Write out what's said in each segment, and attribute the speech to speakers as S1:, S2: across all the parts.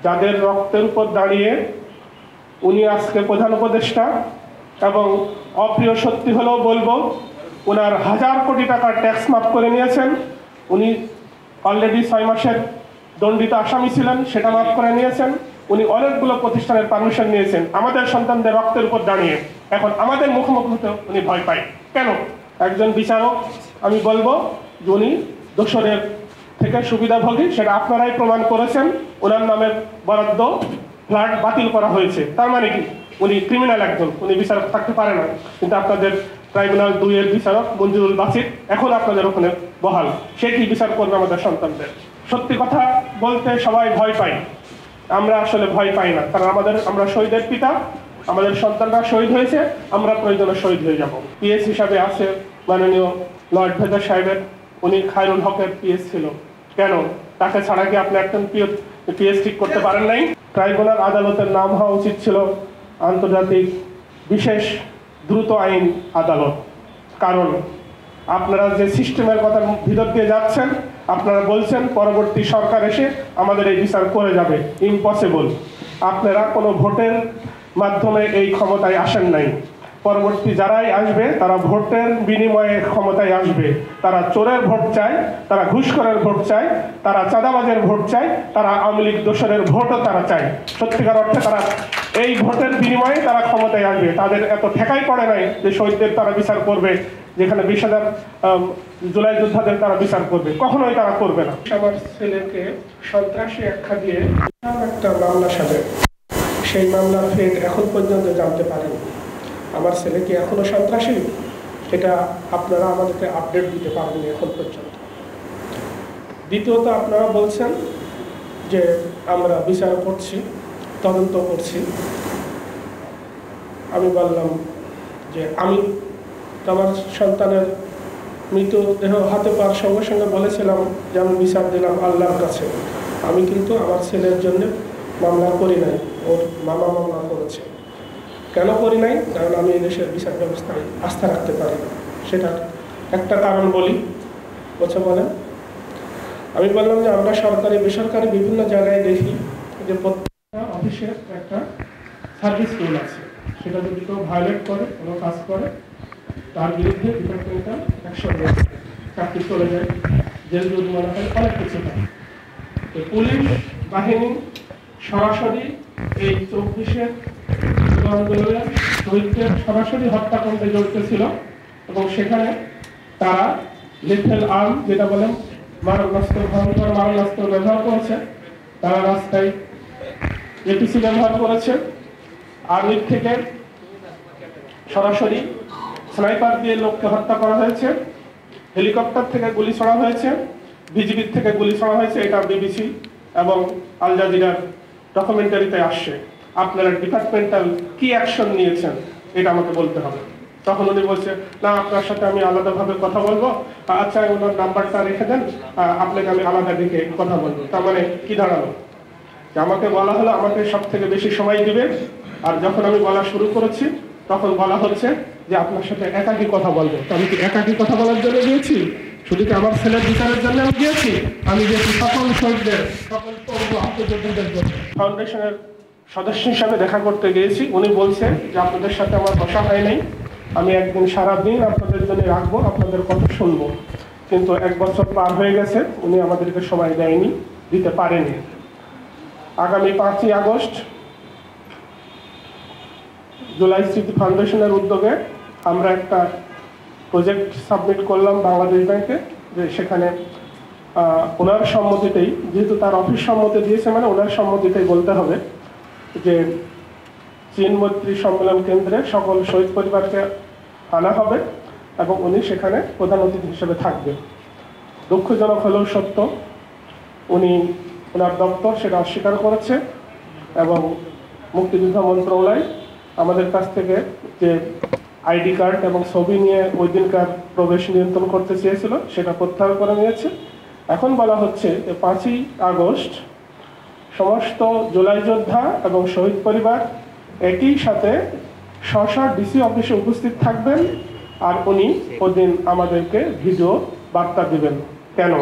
S1: যাদের রক্তের উপর দাঁড়িয়ে উনি আজকে প্রধান উপদেষ্টা, এবং অপ্রিয় সত্যি হলেও বলবো ওনার 1000 কোটি টাকার ট্যাক্স মাফ করে নিয়েছেন। উনি অলরেডি 6 মাসের দণ্ডিত আসামি ছিলেন, সেটা মাফ করে নিয়েছেন। উনি অনেকগুলো প্রতিষ্ঠানের পারমিশন নিয়েছেন আমাদের সন্তানদের রক্তের উপর দাঁড়িয়ে। এখন আমাদের মুখোমুখি হতে উনি ভয় পায় কেন? একজন বিচারক, আমি বলবো যে উনি দোষরের থেকে সুবিধাভোগী, সেটা আপনারাই প্রমাণ করেছেন। ওনার নামের বরাদ্দ ফ্ল্যাট বাতিল করা হয়েছে, তার মানে কি উনি ক্রিমিনাল একজন, উনি বিচারক থাকতে পারে না। কিন্তু আপনাদের ট্রাইব্যুনাল 2 এর বিচারক মঞ্জুরুল বাসির এখন আপনাদের ওখানে বহাল, সে কি বিচার করবে আমাদের সন্তানদের? সত্যি কথা বলতে সবাই ভয় পাই, আমরা আসলে ভয় পাই না, কারণ আমরা শহীদের পিতা, আমাদের সন্তানরা শহীদ হয়েছে, আমরা প্রয়োজনে শহীদ হয়ে যাব। পিএস হিসাবে আছে মাননীয় লর্ড ভেদার সাহেবের, উনি খায়রুল হকের পিএস ছিল। কেন? তাকে ছাড়া কি আপনি একজন পিএস ঠিক করতে পারেন নাই? ট্রাইব্যুনাল আদালতের নাম হওয়া উচিত ছিল আন্তর্জাতিক বিশেষ দ্রুত আইন আদালত। কারণ আপনারা যে সিস্টেমের কথা ভিতর দিয়ে যাচ্ছেন, আপনারা বলছেন পরবর্তী সরকার এসে আমাদের এই বিচার করে যাবে, ইম্পসিবল। আপনারা কোনো ভোটের মাধ্যমে এই ক্ষমতায় আসেন নাই। পরবর্তী যারাই আসবে তারা ভোটের বিনিময়ে ক্ষমতায় আসবে। তারা চোরের ভোট চায়, তারা ঘুষখোরের ভোট চায়, তারা চাঁদাবাজের ভোট চায়, তারা আওয়ামী লীগ দোসরের ভোটও তারা চায়। সত্যিকার অর্থে তারা এই ভোটের বিনিময়ে তারা ক্ষমতায় আসবে। তাদের এত ঠেকাই পড়ে নাই যে শহীদদের তারা বিচার করবে, যেখানে 20,000 জুলাই যোদ্ধাদের তারা বিচার করবে, কখনোই তারা করবে না। আমার ছেলেকে সন্ত্রাসী আখ্যা দিয়ে একটা মামলা সাজে, সেই মামলার ফেট এখন পর্যন্ত জানতে পারেনি। আমার ছেলে কি এখনো সন্ত্রাসী, এটা আপনারা আমাদেরকে আপডেট দিতে পারেননি এখন পর্যন্ত। দ্বিতীয়ত, আপনারা বলছেন যে আমরা বিচার করছি, তদন্ত করছি। আমি বললাম যে আমি আমার সন্তানের মৃতদেহ হাতে পাওয়ার সঙ্গে সঙ্গে বলেছিলাম যে আমি বিচার দিলাম আল্লাহর কাছে। আমি কিন্তু আমার ছেলের জন্য মামলা করি নাই, ওর মামা মামলা করেছে। কেন করি নাই? কারণ আমি এই দেশের বিচার ব্যবস্থায় আস্থা রাখতে পারি না। সেটার একটা কারণ বলি। বলেন, আমি বললাম যে আমরা সরকারি বেসরকারি বিভিন্ন জায়গায় দেখি যে প্রত্যেকটা অফিসের একটা সার্ভিস রুল আছে, সেটা যদি কেউ ভায়োলেট করে, কোনো কাজ করে, তার বিরুদ্ধে ডিপার্টমেন্টাল অ্যাকশন নেয়, চাকরি চলে যায়, জেল জরিমানা হয়, অনেক কিছু হয়। তো পুলিশ বাহিনী সরাসরি এই 24-এর আন্দোলনের শহীদদের সরাসরি হত্যাকাণ্ডে জড়িত ছিল, এবং সেখানে তারা লিথেল আর্ম, যেটা বলেন মারণাস্ত্র, ভয়ঙ্কর মারণাস্ত্র ব্যবহার করেছে। তারা রাস্তায় এপিসি ব্যবহার করেছে, আর্মির থেকে সরাসরি স্নাইপার দিয়ে লোককে হত্যা করা হয়েছে, হেলিকপ্টার থেকে গুলি ছোড়া হয়েছে, বিজিবির থেকে গুলি ছোড়া হয়েছে। এটা বিবিসি এবং আল জাজিরার ডকুমেন্টারিতে আসছে। আপনারা ডিপার্টমেন্টাল কি অ্যাকশন নিয়েছেন এটা আমাকে বলতে হবে। তখন উনি বলছে, না আপনার সাথে আমি আলাদাভাবে কথা বলবো, আচ্ছা ওনার নাম্বারটা রেখে দেন, আপনাকে আমি আলাদা দিকে কথা বলবো। তার মানে কি দাঁড়ালো? যে আমাকে বলা হলো আমাকে সব থেকে বেশি সময় দিবে, আর যখন আমি বলা শুরু করেছি তখন বলা হচ্ছে যে আপনার সাথে একাকী কথা বলবো। তো আমি কি একাকী কথা বলার জন্য গিয়েছি? শুধু কি আমার ছেলের বিচারের জন্য আমি গিয়েছি? আমি গিয়েছি সকল শহীদদের, সকল আত্মযোদ্ধাদের জন্য। ফাউন্ডেশনের সদস্য হিসাবে দেখা করতে গিয়েছি। উনি বলছে যে আপনাদের সাথে আমার বসা হয় নাই, আমি একদিন সারাদিন আপনাদের জন্য রাখবো, আপনাদের কথা শুনবো। কিন্তু 1 বছর পার হয়ে গেছে, উনি আমাদেরকে সময় দেয়নি, দিতে পারেনি। আগামী 5ই আগস্ট জুলাই স্মৃতি ফাউন্ডেশনের উদ্যোগে আমরা একটা প্রজেক্ট সাবমিট করলাম বাংলাদেশ ব্যাংকে, যে সেখানে ওনার সম্মতিতেই, যেহেতু তার অফিস সম্মতি দিয়েছে মানে ওনার সম্মতিতেই বলতে হবে, যে চীন মৈত্রী সম্মেলন কেন্দ্রে সকল শহীদ পরিবারকে আনা হবে এবং উনি সেখানে প্রধান অতিথি হিসেবে থাকবেন। দুঃখজনক হলেও সত্য, ওনার দপ্তর সেটা অস্বীকার করেছে, এবং মুক্তিযুদ্ধ মন্ত্রণালয় আমাদের কাছ থেকে যে আইডি কার্ড এবং ছবি নিয়ে ওই দিনকার প্রবেশ নিয়ন্ত্রণ করতে চেয়েছিল সেটা প্রত্যাহার করে নিয়েছে। এখন বলা হচ্ছে যে 5ই আগস্ট সমস্ত জুলাই যোদ্ধা এবং শহীদ পরিবার একই সাথে স্ব ডিসি অফিসে উপস্থিত থাকবেন, আর উনি ওদিন আমাদেরকে ভিডিও বার্তা দিবেন। কেন?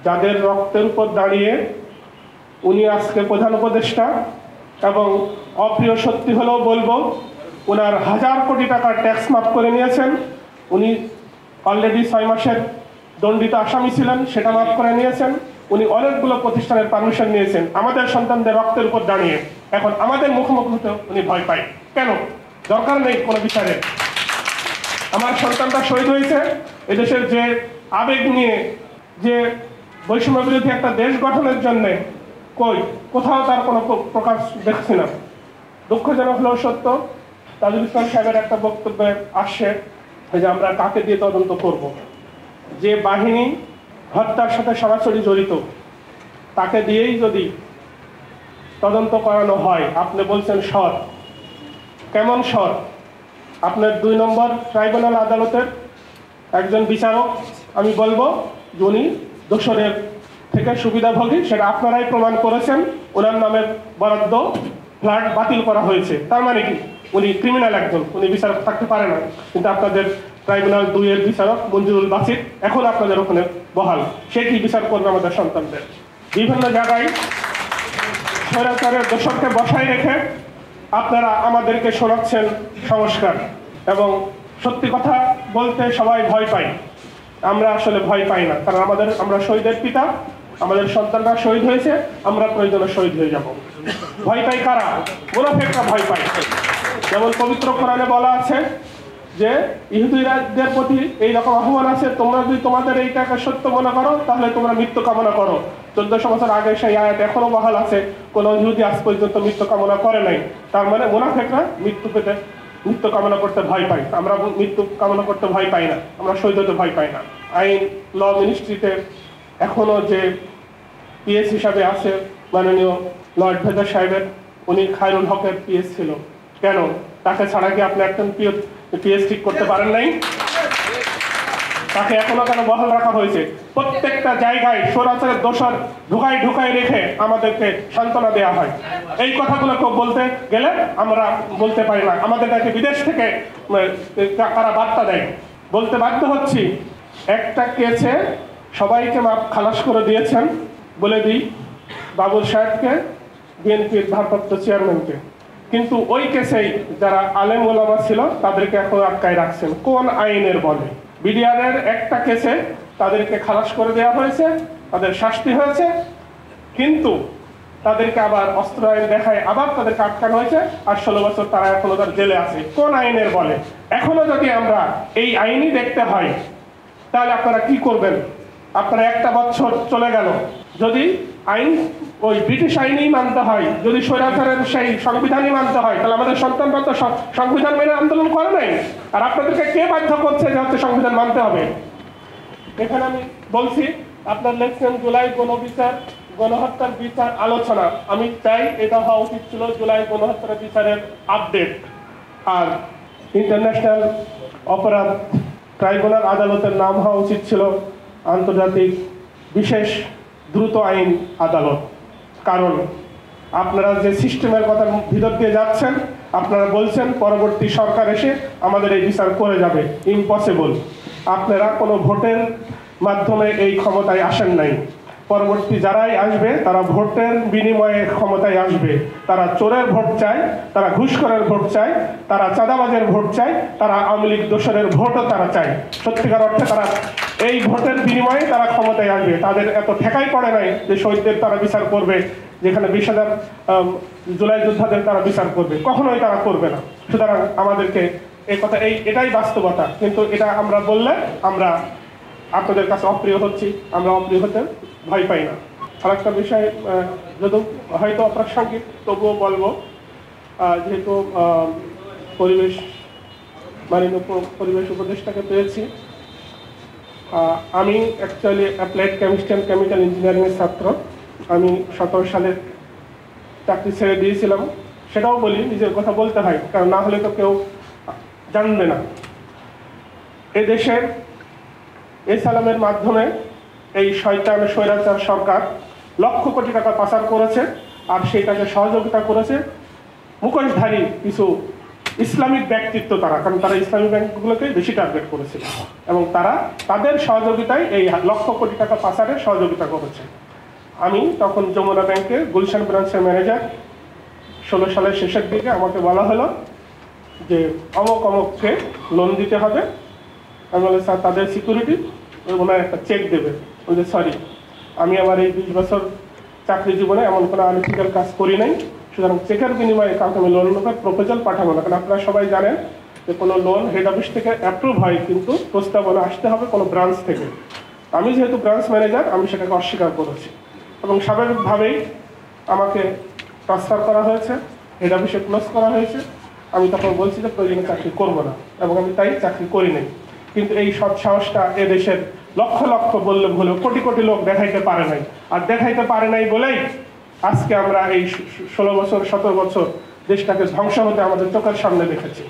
S1: যাদের রক্তের উপর দাঁড়িয়ে উনি আজকে প্রধান উপদেষ্টা এবং অপ্রিয় সত্যি হলেও বলবো ওনার 1000 কোটি টাকার ট্যাক্স মাফ করে নিয়েছেন। উনি অলরেডি 6 মাসের দণ্ডিত আসামি ছিলেন, সেটা মাফ করে নিয়েছেন। উনি অনেকগুলো প্রতিষ্ঠানের পারমিশন নিয়েছেন আমাদের সন্তানদের রক্তের উপর দাঁড়িয়ে। এখন আমাদের মুখোমুখি হতে উনি ভয় পায় কেন? দরকার নেই কোনো বিচারে। আমার সন্তানটা শহীদ হয়েছে এদেশের যে আবেগ নিয়ে, যে বৈষম্য বিরোধী একটা দেশ গঠনের জন্যে, কোথাও তার কোনো প্রকাশ দেখছি না। দুঃখজনক হলেও সত্য, তাজুল ইসলাম সাহেবের একটা বক্তব্যে আসছে যে আমরা কাকে দিয়ে তদন্ত করব। যে বাহিনী হত্যার সাথে সরাসরি জড়িত তাকে দিয়েই যদি তদন্ত করানো হয়, আপনি বলছেন সৎ, কেমন সৎ? আপনার 2 নম্বর ট্রাইব্যুনাল আদালতের একজন বিচারক, আমি বলবো যে উনি দোষরের থেকে সুবিধাভোগী, সেটা আপনারাই প্রমাণ করেছেন। ওনার নামের বরাদ্দ ফ্ল্যাট বাতিল করা হয়েছে, তার মানে কি উনি ক্রিমিনাল একজন, উনি বিচারক থাকতে পারে না। কিন্তু আপনাদের ট্রাইব্যুনাল 2 এর বিচারক মঞ্জুরুল বাসির এখন আপনাদের ওখানে বহাল, সে কি বিচার করবে আমাদের সন্তানদের? বিভিন্ন জায়গায় স্বৈরাচারের দোষরকে বসায় রেখে আপনারা আমাদেরকে শোনাচ্ছেন সংস্কার, এবং সত্যি কথা বলতে সবাই ভয় পাই। আমরা আসলে ভয় পাই না, কারণ আমরা শহীদের পিতা, আমাদের সন্তানরা শহীদ হয়েছে, আমরা প্রয়োজনে শহীদ হয়ে যাব। ভয় পাই কারা? মুনাফিকরা ভয় পায়। যেমন পবিত্র কোরআনে বলা আছে যে ইহুদিদের প্রতি এইরকম আহ্বান আছে, তোমরা যদি তোমাদের এইটাকে সত্য মনে করো তাহলে তোমরা মৃত্যু কামনা করো। 1400 বছর আগে সেই আয়াত এখনো বহাল আছে, কোনো ইহুদি আজ পর্যন্ত মৃত্যু কামনা করে নাই। তার মানে মুনাফিকরা মৃত্যু কামনা করতে ভয় পাই। আমরা মৃত্যু কামনা করতে ভয় পাই না, আমরা শহীদ হতে ভয় পাই না। আইন ল মিনিস্ট্রিতে এখনো যে পিএস হিসাবে আছে মাননীয় ল অ্যাডভাইজার সাহেবের, উনি খায়রুল হকের পিএস ছিল। কেন? তাকে ছাড়া কি আপনি একজন পিএস ঠিক করতে পারেন নাই? তাকে এখনো কেন বহাল রাখা হয়েছে? প্রত্যেকটা জায়গায় স্বৈরাচারের দোষর ঢুকাই রেখে আমাদেরকে সান্ত্বনা দেওয়া হয়। এই কথাগুলো কেউ বলতে গেলে আমরা বলতে পারি না, আমাদের কাছে বিদেশ থেকে তারা বার্তা দেয়, বলতে বাধ্য হচ্ছি। একটা কেসে সবাইকে মাপ খালাস করে দিয়েছেন, বলে দিই বাবুল সাহেবকে, বিএনপির ভারপ্রাপ্ত চেয়ারম্যানকে, কিন্তু ওই কেসেই যারা আলেম ওলামা ছিল তাদেরকে এখন আটকায় রাখছেন। কোন আইনের বলে? বিডিআরের একটা কেসে তাদেরকে খালাস করে দেওয়া হয়েছে, তাদের শাস্তি হয়েছে, কিন্তু তাদেরকে আবার অস্ত্র আইন দেখায় আবার তাদেরকে আটকানো হয়েছে, আর 16 বছর তারা এখনো তার জেলে আছে। কোন আইনের বলে? এখনো যদি আমরা এই আইনই দেখতে হয় তাহলে আপনারা কি করবেন? আপনারা 1 বছর চলে গেল, যদি আইন ওই ব্রিটিশ আইনই মানতে হয়, যদি স্বৈরাচারের সেই সংবিধানই মানতে হয়, তাহলে আমাদের সন্তানরা তো সংবিধান মেনে আন্দোলন করে নাই। আর আপনাদেরকে কে বাধ্য করছে যে হচ্ছে সংবিধান মানতে হবে? এখানে আমি বলছি, আপনার লেখছেন জুলাই গণহত্যার বিচার আলোচনা। আমি চাই এটা হওয়া উচিত ছিল জুলাই গণহত্যার বিচারের আপডেট, আর ইন্টারন্যাশনাল অপরাধ ট্রাইব্যুনাল আদালতের নাম হওয়া উচিত ছিল আন্তর্জাতিক বিশেষ দ্রুত আইন আদালত। কারণ আপনারা যে সিস্টেমের কথা ভিতর দিয়ে যাচ্ছেন, আপনারা বলছেন পরবর্তী সরকার এসে আমাদের এই বিচার করে যাবে, ইম্পসিবল। আপনারা কোনো ভোটের মাধ্যমে এই ক্ষমতায় আসেন নাই। পরবর্তী যারাই আসবে তারা ভোটের বিনিময়ে ক্ষমতায় আসবে। তারা চোরের ভোট চায়, তারা ঘুষখোরের ভোট চায়, তারা চাঁদাবাজের ভোট চায়, তারা আওয়ামী লীগ দোসরের ভোটও তারা চায়। সত্যিকার অর্থে তারা এই ভোটের বিনিময়ে তারা ক্ষমতায় আসবে। তাদের এত ঠেকাই পড়ে নাই যে শহীদদের তারা বিচার করবে, যেখানে 20,000 জুলাই যোদ্ধাদের তারা বিচার করবে, কখনোই তারা করবে না। সুতরাং আমাদেরকে এটাই বাস্তবতা। কিন্তু এটা আমরা বললে আমরা আপনাদের কাছে অপ্রিয় হচ্ছি, আমরা অপ্রিয় হতে ভয় পাই না। আর একটা বিষয়, যদি হয়তো অপ্রাসঙ্গিক তবুও বলবো, যেহেতু পরিবেশ উপদেষ্টাকে পেয়েছি, আমি actually applied chemistry and chemical ইঞ্জিনিয়ারিংয়ের ছাত্র। আমি 17 সালে চাকরি ছেড়ে দিয়েছিলাম। সেটাও বলি, নিজের কথা বলতে হয়, কারণ না হলে তো কেউ জানবে না। এদেশের সালামের মাধ্যমে এই শয়তান স্বৈরাচার সরকার লক্ষ কোটি টাকা পাচার করেছে, আর সেটাকে সহযোগিতা করেছে মুখোশধারী কিছু ইসলামিক ব্যক্তিত্ব। কারণ তারা ইসলামিক ব্যাংকগুলোকে বেশি টার্গেট করেছিল, এবং তারা তাদের সহযোগিতায় এই লক্ষ কোটি টাকা পাচারে সহযোগিতা করেছে। আমি তখন যমুনা ব্যাংকের গুলশান ব্রাঞ্চের ম্যানেজার। 16 সালের শেষের দিকে আমাকে বলা হলো যে অমুক অমুককে লোন দিতে হবে। আমি বলি স্যার তাদের সিকিউরিটি ওনার একটা চেক দেবে। বলছে সরি, আমি আমার এই 20 বছর চাকরি জীবনে এমন কোনো আনইথিক্যাল কাজ করি নাই, সুতরাং চেকের বিনিময়ে কাউকে আমি লোন নেবার প্রপোজাল পাঠাবো না। কারণ আপনারা সবাই জানেন যে কোনো লোন হেড অফিস থেকে অ্যাপ্রুভ হয়, কিন্তু প্রস্তাবনা আসতে হবে কোনো ব্রাঞ্চ থেকে। আমি যেহেতু ব্রাঞ্চ ম্যানেজার, আমি সেটাকে অস্বীকার করেছি এবং স্বাভাবিকভাবেই আমাকে ট্রান্সফার করা হয়েছে, হেড অফিসে ক্লোজ করা হয়েছে। আমি তখন বলছি যে প্রয়োজনে চাকরি করবো না, এবং আমি তাই চাকরি করি নাই। কিন্তু এই সৎ সাহসটা এদেশের লক্ষ লক্ষ বললে ভুল, কোটি কোটি লোক দেখাইতে পারে নাই। আর দেখাইতে পারে নাই বলেই আজকে আমরা এই 16 বছর 17 বছর দেশটাকে ধ্বংস হতে আমাদের চোখের সামনে দেখেছি।